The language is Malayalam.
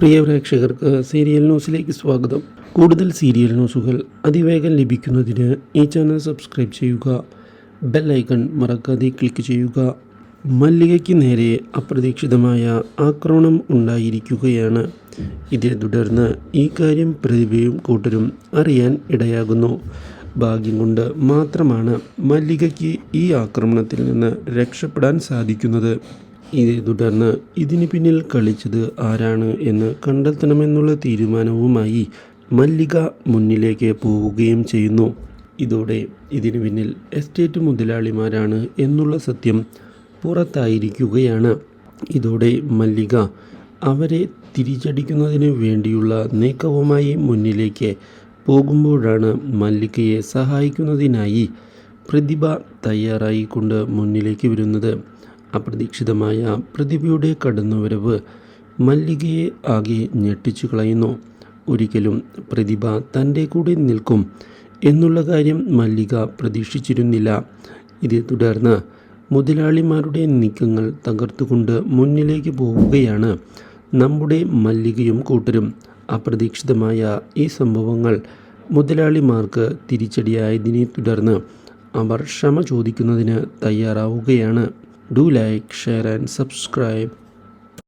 പ്രിയ പ്രേക്ഷകർക്ക് സീരിയൽ ന്യൂസിലേക്ക് സ്വാഗതം. കൂടുതൽ സീരിയൽ ന്യൂസുകൾ അതിവേഗം ലഭിക്കുന്നതിന് ഈ ചാനൽ സബ്സ്ക്രൈബ് ചെയ്യുക. ബെൽ ഐക്കൺ മറക്കാതെ ക്ലിക്ക് ചെയ്യുക. മല്ലികയ്ക്ക് നേരെ അപ്രതീക്ഷിതമായ ആക്രമണം ഉണ്ടായിരിക്കുകയാണ്. ഇതേ തുടർന്ന് ഈ കാര്യം പ്രതിഭയും കൂട്ടരും അറിയാൻ ഇടയാകുന്നു. ഭാഗ്യം കൊണ്ട് മാത്രമാണ് മല്ലികയ്ക്ക് ഈ ആക്രമണത്തിൽ നിന്ന് രക്ഷപ്പെടാൻ സാധിക്കുന്നത്. ഇതേ തുടർന്ന് ഇതിന് പിന്നിൽ കളിച്ചത് ആരാണ് എന്ന് കണ്ടെത്തണമെന്നുള്ള തീരുമാനവുമായി മല്ലിക മുന്നിലേക്ക് പോവുകയും ചെയ്യുന്നു. ഇതോടെ ഇതിനു പിന്നിൽ എസ്റ്റേറ്റ് മുതലാളിമാരാണ് എന്നുള്ള സത്യം പുറത്തായിരിക്കുകയാണ്. ഇതോടെ മല്ലിക അവരെ തിരിച്ചടിക്കുന്നതിന് വേണ്ടിയുള്ള നീക്കവുമായി മുന്നിലേക്ക് പോകുമ്പോഴാണ് മല്ലികയെ സഹായിക്കുന്നതിനായി പ്രതിഭ തയ്യാറായിക്കൊണ്ട് മുന്നിലേക്ക് വരുന്നത്. അപ്രതീക്ഷിതമായ പ്രതിഭയുടെ കടന്നുവരവ് മല്ലികയെ ആകെ ഞെട്ടിച്ചു കളയുന്നു. ഒരിക്കലും പ്രതിഭ തൻ്റെ കൂടെ നിൽക്കും എന്നുള്ള കാര്യം മല്ലിക പ്രതീക്ഷിച്ചിരുന്നില്ല. ഇതേ തുടർന്ന് മുതലാളിമാരുടെ നീക്കങ്ങൾ തകർത്തുകൊണ്ട് മുന്നിലേക്ക് പോവുകയാണ് നമ്മുടെ മല്ലികയും കൂട്ടരും. അപ്രതീക്ഷിതമായ ഈ സംഭവങ്ങൾ മുതലാളിമാർക്ക് തിരിച്ചടിയായതിനെ തുടർന്ന് അവർ ക്ഷമ ചോദിക്കുന്നതിന് തയ്യാറാവുകയാണ്. Do like, share and subscribe.